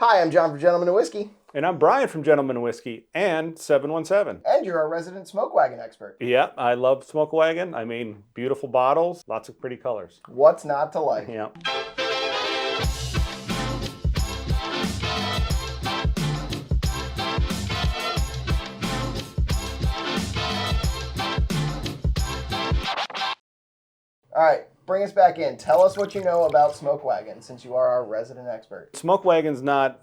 Hi, I'm John from Gentleman of Whiskey. And I'm Bryan from Gentleman Whiskey and 717. And you're our resident smoke wagon expert. Yeah, I love Smoke Wagon. I mean, beautiful bottles, lots of pretty colors. What's not to like? Yeah. All right, bring us back in. Tell us what you know about Smoke Wagon, since you are our resident expert. Smoke Wagon's not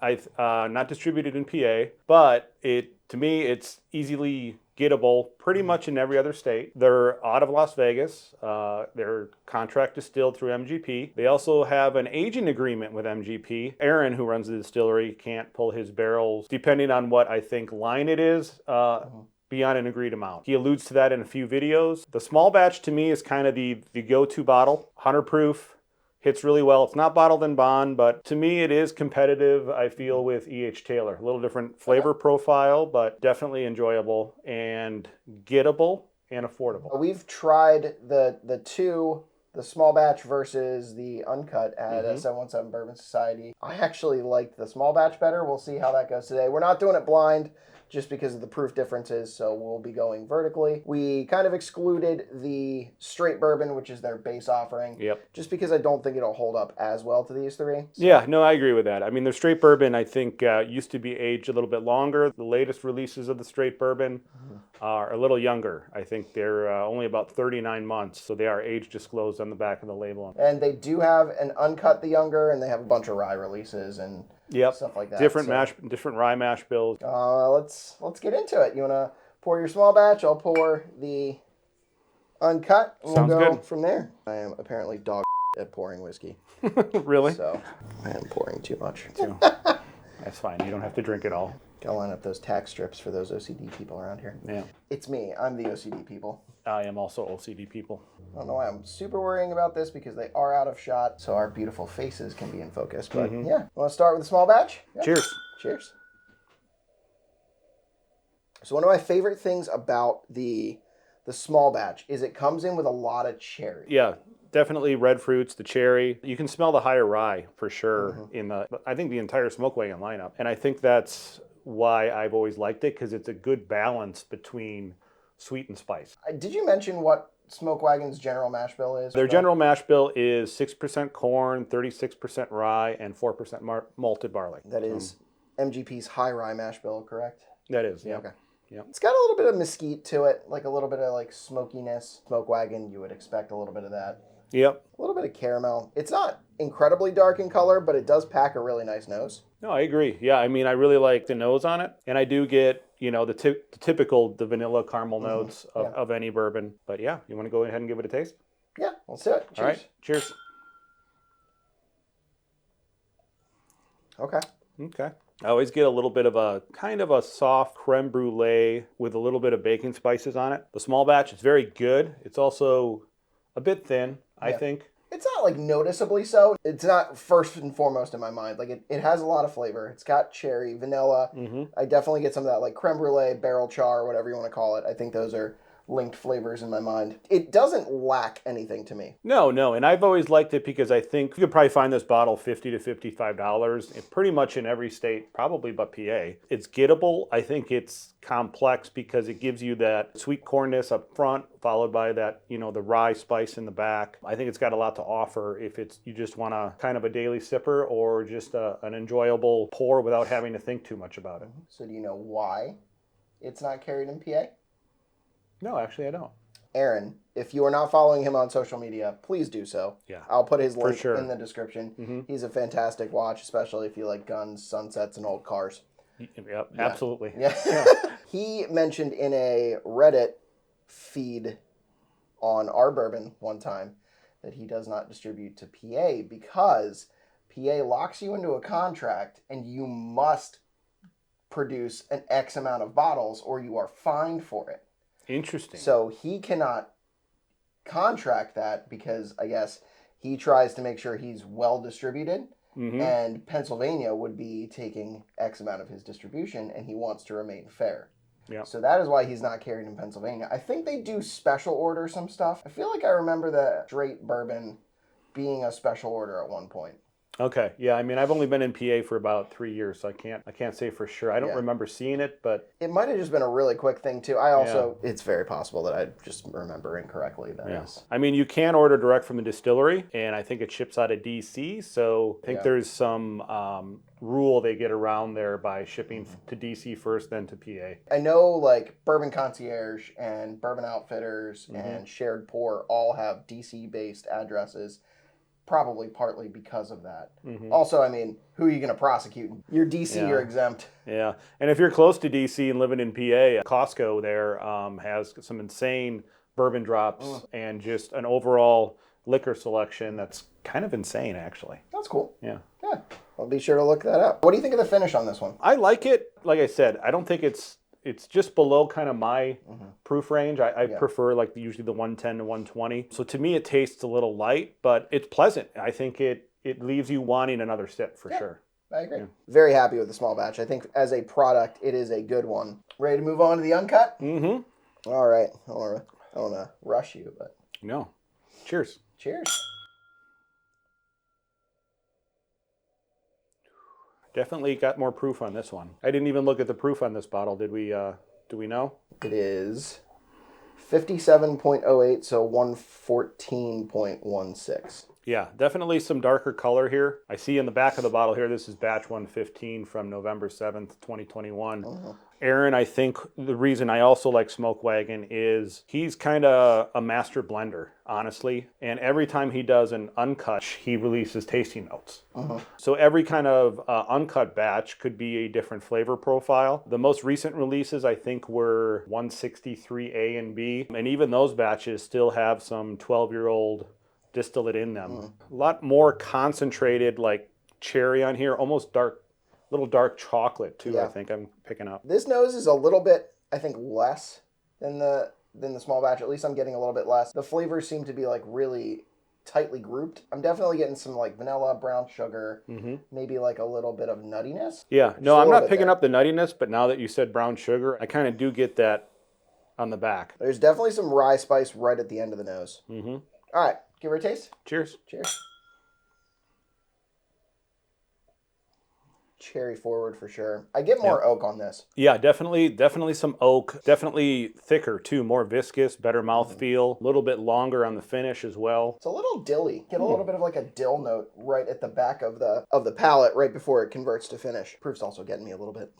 distributed in PA, but to me it's easily gettable pretty much in every other state. They're out of Las Vegas. They're contract distilled through MGP. They also have an aging agreement with MGP. Aaron, who runs the distillery, can't pull his barrels, depending on what I think line it is, beyond an agreed amount. He alludes to that in a few videos. The small batch to me is kind of the go-to bottle. 100 proof, hits really well. It's not bottled in bond, but to me it is competitive, I feel, with E.H. Taylor. A little different flavor profile, but definitely enjoyable and gettable and affordable. We've tried the two, the small batch versus the uncut at 717 Bourbon Society. I actually liked the small batch better. We'll see how that goes today. We're not doing it blind, just because of the proof differences, so we'll be going vertically. We kind of excluded the straight bourbon, which is their base offering, just because I don't think it'll hold up as well to these three. So. Yeah, no, I agree with that. I mean, their straight bourbon, I think, used to be aged a little bit longer. The latest releases of the straight bourbon are a little younger. I think they're only about 39 months, so they are age disclosed on the back of the label. And they do have an uncut the younger, and they have a bunch of rye releases and stuff like that. Different rye mash bills. Let's get into it. You want to pour your small batch? I'll pour the uncut. And Sounds we'll go good. from there. I am apparently dog at pouring whiskey. Really? So I am pouring too much. That's fine. You don't have to drink it all. Gotta line up those tax strips for those OCD people around here. Yeah. It's me. I'm the OCD people. I am also OCD people. I don't know why I'm super worrying about this, because they are out of shot, so our beautiful faces can be in focus. But yeah, want to start with a small batch? Yeah. Cheers. Cheers. So one of my favorite things about the small batch is it comes in with a lot of cherry. Yeah, definitely red fruits, the cherry. You can smell the higher rye for sure I think the entire Smoke Wagon lineup. And I think that's why I've always liked it, because it's a good balance between sweet and spice. Did you mention what Smoke Wagon's general mash bill is? Their general mash bill is 6% corn, 36% rye, and 4% malted barley. That is MGP's high rye mash bill, correct? That is, yeah. Okay. Yep. It's got a little bit of mesquite to it, like a little bit of like smokiness. Smoke Wagon, you would expect a little bit of that. Yep. A little bit of caramel. It's not incredibly dark in color, but it does pack a really nice nose. No, I agree. Yeah, I mean, I really like the nose on it. And I do get, the typical, the vanilla caramel notes of any bourbon. But yeah, you want to go ahead and give it a taste? Yeah, let's do it. Cheers. All right, cheers. Okay. I always get a little bit of a kind of a soft creme brulee with a little bit of baking spices on it. The small batch is very good. It's also a bit thin, I think. It's not like noticeably so. It's not first and foremost in my mind. Like it has a lot of flavor. It's got cherry, vanilla. I definitely get some of that like creme brulee, barrel char, whatever you want to call it. I think those are linked flavors in my mind. It doesn't lack anything to me. No, and I've always liked it because I think you could probably find this bottle $50 to $55 pretty much in every state, probably but PA. It's gettable. I think it's complex because it gives you that sweet cornness up front, followed by that, the rye spice in the back. I think it's got a lot to offer if you just want a kind of a daily sipper or just an enjoyable pour without having to think too much about it. So do you know why it's not carried in PA? No, actually I don't. Aaron, if you are not following him on social media, please do so. Yeah. I'll put his link in the description. He's a fantastic watch, especially if you like guns, sunsets, and old cars. Yep, absolutely. Yeah. He mentioned in a Reddit feed on our bourbon one time that he does not distribute to PA because PA locks you into a contract and you must produce an X amount of bottles or you are fined for it. Interesting. So he cannot contract that because I guess he tries to make sure he's well distributed. And Pennsylvania would be taking X amount of his distribution, and he wants to remain fair. Yeah. So that is why he's not carried in Pennsylvania. I think they do special order some stuff. I feel like I remember the straight bourbon being a special order at one point. Okay, yeah. I mean, I've only been in PA for about 3 years, so I can't say for sure. I don't Yeah. remember seeing it, but It might have just been a really quick thing too. I also, it's very possible that I just remember incorrectly. That is. I mean, you can order direct from the distillery, and I think it ships out of DC. So I think there's some rule they get around there by shipping to DC first, then to PA. I know like Bourbon Concierge and Bourbon Outfitters and Shared Pour all have DC based addresses. Probably partly because of that. Also, I mean, who are you going to prosecute? You're DC, you're exempt. Yeah, and if you're close to DC and living in PA, Costco there has some insane bourbon drops and just an overall liquor selection that's kind of insane, actually. That's cool. Yeah. Yeah, I'll be sure to look that up. What do you think of the finish on this one? I like it. Like I said, I don't think it's just below kind of my proof range. I prefer like usually the 110 to 120. So to me, it tastes a little light, but it's pleasant. I think it leaves you wanting another sip for sure. I agree. Yeah. Very happy with the small batch. I think as a product, it is a good one. Ready to move on to the Uncut? Mm-hmm. All right. I don't want to rush you, but... No. Cheers. Cheers. Definitely got more proof on this one. I didn't even look at the proof on this bottle. Did we? Do we know? It is 57.08, so 114.16. Yeah, definitely some darker color here. I see in the back of the bottle here, this is batch 115 from November 7th, 2021. Aaron, I think the reason I also like Smoke Wagon is he's kind of a master blender, honestly. And every time he does an uncut, he releases tasting notes. So every kind of uncut batch could be a different flavor profile. The most recent releases, I think, were 163A and B. And even those batches still have some 12-year-old distillate in them. A lot more concentrated, like cherry on here, almost little dark chocolate too. I think I'm picking up. This nose is a little bit, I think, less than the small batch. At least I'm getting a little bit less. The flavors seem to be like really tightly grouped. I'm definitely getting some like vanilla, brown sugar, maybe like a little bit of nuttiness. Yeah, no, I'm not picking up the nuttiness, but now that you said brown sugar, I kind of do get that on the back. There's definitely some rye spice right at the end of the nose. All right, give her a taste. Cheers. Cheers. Cherry forward for sure. I get more oak on this. Yeah, definitely some oak. Definitely thicker too, more viscous, better mouthfeel. A little bit longer on the finish as well. It's a little dilly. Get a little bit of like a dill note right at the back of the palate right before it converts to finish. Proof's also getting me a little bit.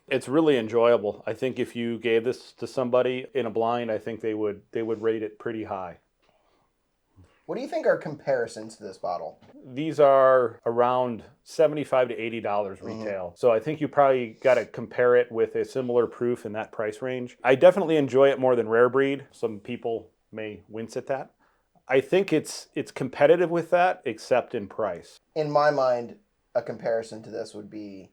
It's really enjoyable. I think if you gave this to somebody in a blind, I think they would rate it pretty high. What do you think are comparisons to this bottle? These are around $75 to $80 retail. So I think you probably got to compare it with a similar proof in that price range. I definitely enjoy it more than Rare Breed. Some people may wince at that. I think it's competitive with that, except in price. In my mind, a comparison to this would be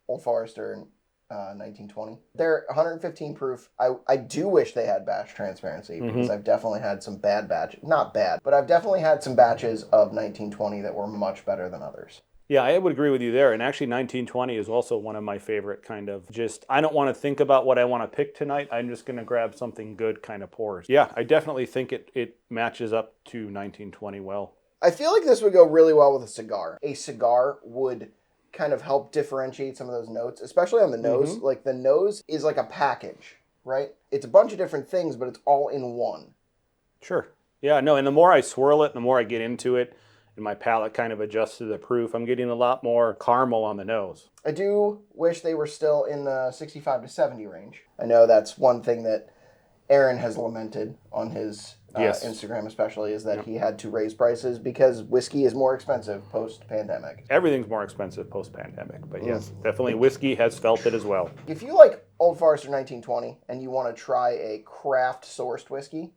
Old Forester and 1920. They're 115 proof. I do wish they had batch transparency because I've definitely had some bad batches. Not bad, but I've definitely had some batches of 1920 that were much better than others. Yeah, I would agree with you there. And actually 1920 is also one of my favorite kind of I don't want to think about what I want to pick tonight. I'm just going to grab something good kind of pours. Yeah, I definitely think it matches up to 1920 well. I feel like this would go really well with a cigar. A cigar would kind of help differentiate some of those notes, especially on the nose. Like the nose is like a package, right? It's a bunch of different things, but it's all in one. Sure. Yeah, no, and the more I swirl it, the more I get into it, and my palate kind of adjusts to the proof, I'm getting a lot more caramel on the nose. I do wish they were still in the 65 to 70 range. I know that's one thing that Aaron has lamented on his Instagram especially, is that he had to raise prices because whiskey is more expensive post-pandemic. Everything's more expensive post-pandemic, but yes, definitely whiskey has felt it as well. If you like Old Forester 1920 and you want to try a craft-sourced whiskey,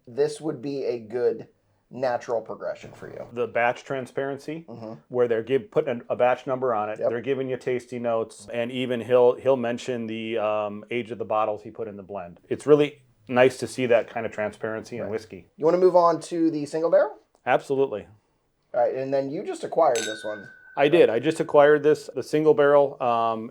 this would be a good natural progression for you. The batch transparency, where they're putting a batch number on it, they're giving you tasty notes, and even he'll mention the age of the bottles he put in the blend. It's really nice to see that kind of transparency in whiskey. You want to move on to the single barrel? Absolutely. All right, and then you just acquired this one. I did. I just acquired the single barrel.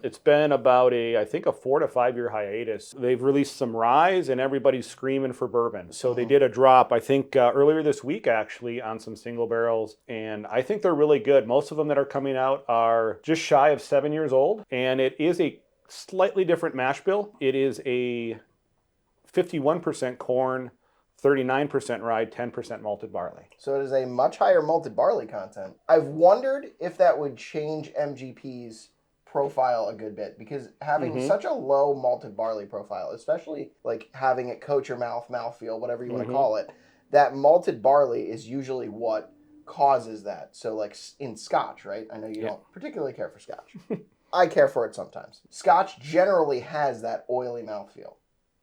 It's been about I think a 4 to 5 year hiatus. They've released some ryes and everybody's screaming for bourbon. So they did a drop, I think earlier this week actually, on some single barrels. And I think they're really good. Most of them that are coming out are just shy of 7 years old. And it is a slightly different mash bill. It is a 51% corn, 39% rye, 10% malted barley. So it is a much higher malted barley content. I've wondered if that would change MGP's profile a good bit, because having such a low malted barley profile, especially like having it coat your mouthfeel, whatever you want to call it, that malted barley is usually what causes that. So like in Scotch, right? I know you don't particularly care for Scotch. I care for it sometimes. Scotch generally has that oily mouthfeel.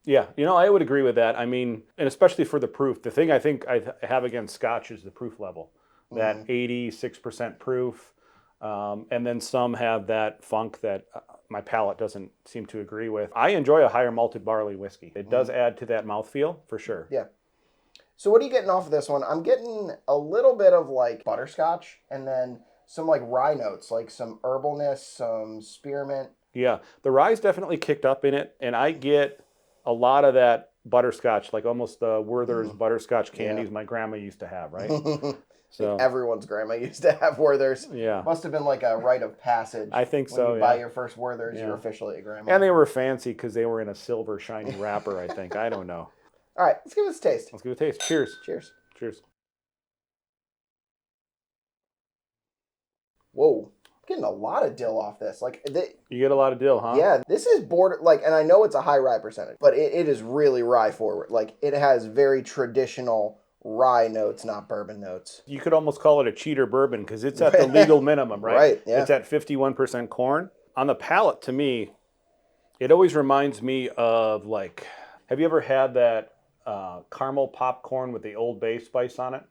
Yeah, I would agree with that. I mean, and especially for the proof. The thing I think I have against Scotch is the proof level. That 86% proof. And then some have that funk that my palate doesn't seem to agree with. I enjoy a higher malted barley whiskey. It does add to that mouthfeel, for sure. Yeah. So what are you getting off of this one? I'm getting a little bit of like butterscotch and then some like rye notes, like some herbalness, some spearmint. Yeah, the rye's definitely kicked up in it, and I get a lot of that butterscotch, like almost the Werther's butterscotch candies my grandma used to have, right? So like everyone's grandma used to have Werther's. Yeah. Must have been like a rite of passage. I think so, When you buy your first Werther's, you're officially a grandma. And they were fancy because they were in a silver shiny wrapper, I think. I don't know. All right, let's give this a taste. Let's give it a taste. Cheers. Cheers. Cheers. Whoa. Getting a lot of dill off this. You get a lot of dill, huh? Yeah, this is and I know it's a high rye percentage, but it is really rye forward. Like, it has very traditional rye notes, not bourbon notes. You could almost call it a cheater bourbon because it's at the legal minimum, right? Right, yeah. It's at 51% corn. On the palate, to me, it always reminds me of like, have you ever had that caramel popcorn with the Old Bay spice on it?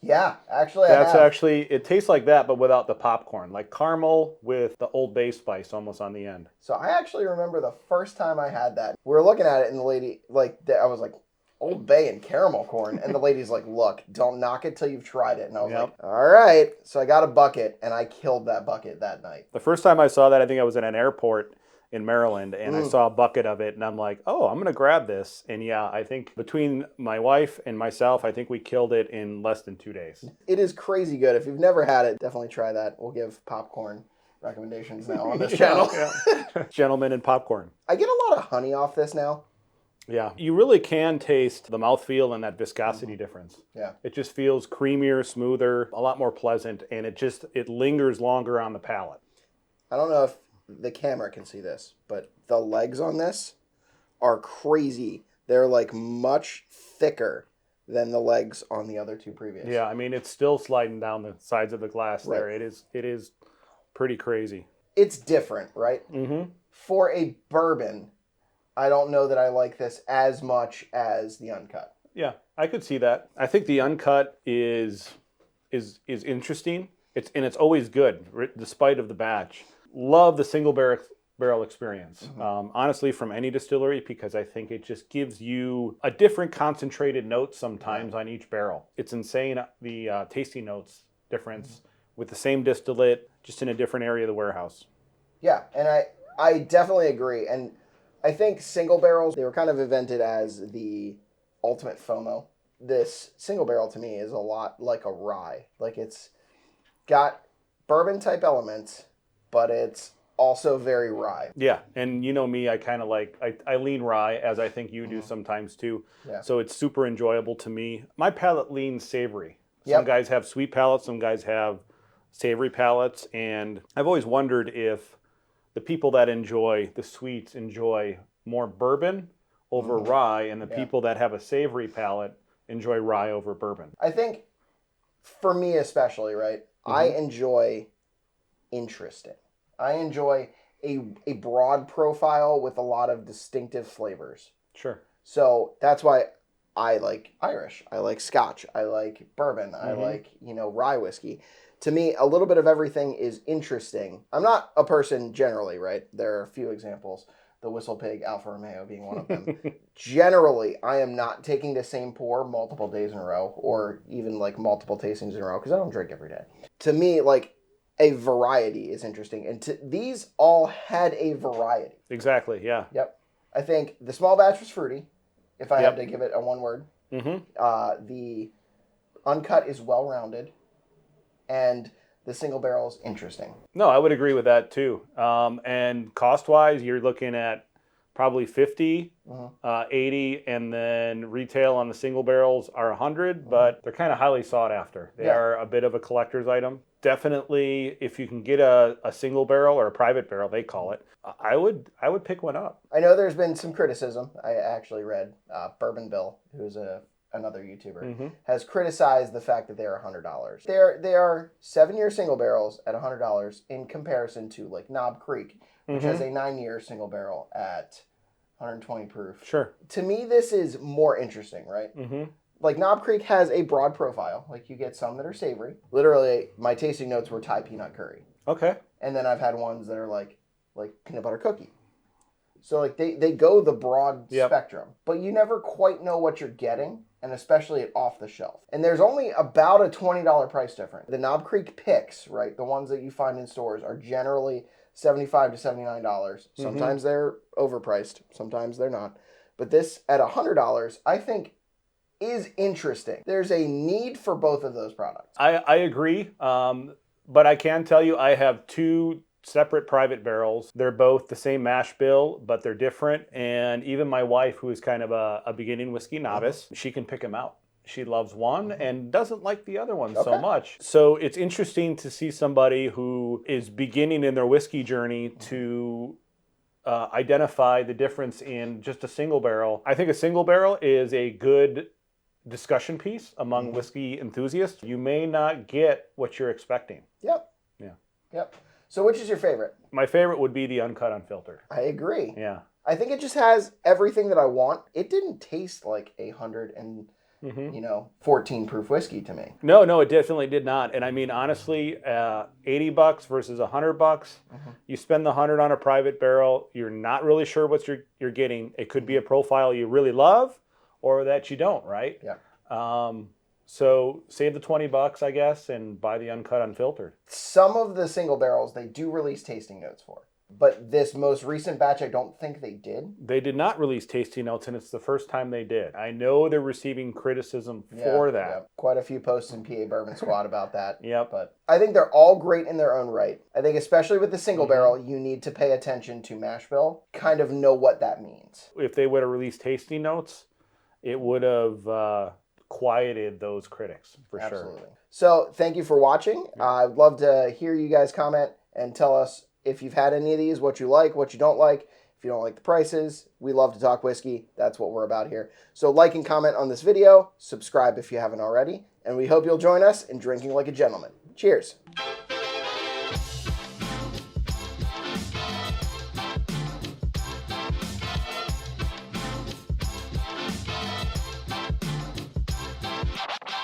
Yeah, actually It tastes like that, but without the popcorn. Like caramel with the Old Bay spice almost on the end. So I actually remember the first time I had that. We were looking at it and the lady, I was like, Old Bay and caramel corn. And the lady's like, look, don't knock it till you've tried it. And I was like, all right. So I got a bucket and I killed that bucket that night. The first time I saw that, I think I was in an airport in Maryland, and I saw a bucket of it, and I'm like, oh, I'm going to grab this. And yeah, I think between my wife and myself, I think we killed it in less than 2 days. It is crazy good. If you've never had it, definitely try that. We'll give popcorn recommendations now on this channel. Gentlemen and popcorn. I get a lot of honey off this now. Yeah, you really can taste the mouthfeel and that viscosity difference. Yeah. It just feels creamier, smoother, a lot more pleasant, and it lingers longer on the palate. I don't know if the camera can see this, but the legs on this are crazy. They're like much thicker than the legs on the other two previous. Yeah, I mean, it's still sliding down the sides of the glass there. It is pretty crazy. It's different, right? Mm-hmm. For a bourbon, I don't know that I like this as much as the Uncut. Yeah, I could see that. I think the Uncut is interesting. It's always good, despite of the batch. Love the single barrel experience, honestly, from any distillery, because I think it just gives you a different concentrated note sometimes on each barrel. It's insane, the tasting notes difference with the same distillate, just in a different area of the warehouse. Yeah, and I definitely agree. And I think single barrels, they were kind of invented as the ultimate FOMO. This single barrel to me is a lot like a rye. Like, it's got bourbon type elements, but it's also very rye. Yeah, and you know me, I kind of I lean rye, as I think you do sometimes too. Yeah. So it's super enjoyable to me. My palate leans savory. Some guys have sweet palates, some guys have savory palates, and I've always wondered if the people that enjoy the sweets enjoy more bourbon over rye, and the people that have a savory palate enjoy rye over bourbon. I think, for me especially, right, I enjoy interesting. I enjoy a broad profile with a lot of distinctive flavors. Sure. So that's why I like Irish. I like Scotch. I like bourbon. I like, rye whiskey. To me, a little bit of everything is interesting. I'm not a person generally, right? There are a few examples. The Whistle Pig Alfa Romeo being one of them. Generally, I am not taking the same pour multiple days in a row, or even like multiple tastings in a row, because I don't drink every day. To me, like, a variety is interesting. And these all had a variety. Exactly, yeah. Yep. I think the small batch was fruity, if I Yep. had to give it a one word. Mm-hmm. The Uncut is well-rounded, and the single barrel is interesting. No, I would agree with that too. And cost-wise, you're looking at probably 50, 80, and then retail on the single barrels are 100, but they're kind of highly sought after. They are a bit of a collector's item. Definitely, if you can get a single barrel or a private barrel, they call it, I would pick one up. I know there's been some criticism. I actually read Bourbon Bill, who's another YouTuber, has criticized the fact that they're $100. They are 7-year single barrels at $100 in comparison to like Knob Creek, which has a 9-year single barrel at 120 proof. Sure. To me, this is more interesting, right? Like Knob Creek has a broad profile. Like you get some that are savory. Literally, my tasting notes were Thai peanut curry. Okay. And then I've had ones that are like peanut butter cookie. So like they go the broad spectrum, but you never quite know what you're getting, and especially at off the shelf. And there's only about a $20 price difference. The Knob Creek picks, right, the ones that you find in stores are generally $75 to $79. Sometimes they're overpriced, sometimes they're not. But this at $100, I think is interesting. There's a need for both of those products. I agree, but I can tell you I have 2 separate private barrels. They're both the same mash bill, but they're different. And even my wife, who is kind of a beginning whiskey novice, she can pick them out. She loves one and doesn't like the other one so much. So it's interesting to see somebody who is beginning in their whiskey journey to identify the difference in just a single barrel. I think a single barrel is a good discussion piece among whiskey enthusiasts. You may not get what you're expecting. Yep. Yeah. Yep. So which is your favorite? My favorite would be the Uncut Unfiltered. I agree. Yeah. I think it just has everything that I want. It didn't taste like 14 proof whiskey to me. No, it definitely did not. And I mean, honestly, $80 versus $100. You spend the 100 on a private barrel. You're not really sure what you're getting. It could be a profile you really love, or that you don't. Right? Yeah. So save the $20, I guess, and buy the Uncut Unfiltered. Some of the single barrels they do release tasting notes for. But this most recent batch, I don't think they did. They did not release tasting notes, and it's the first time they did. I know they're receiving criticism for that. Yeah. Quite a few posts in PA Bourbon Squad about that. Yep. But I think they're all great in their own right. I think especially with the single barrel, you need to pay attention to mash bill, kind of know what that means. If they would have released tasting notes, it would have quieted those critics, for sure. Absolutely. So thank you for watching. I'd love to hear you guys comment and tell us if you've had any of these, what you like, what you don't like. If you don't like the prices, we love to talk whiskey. That's what we're about here. So like and comment on this video, subscribe if you haven't already, and we hope you'll join us in drinking like a gentleman. Cheers.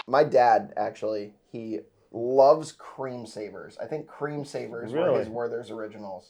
My dad, actually, he loves cream savers. I think cream savers were his Werther's Originals.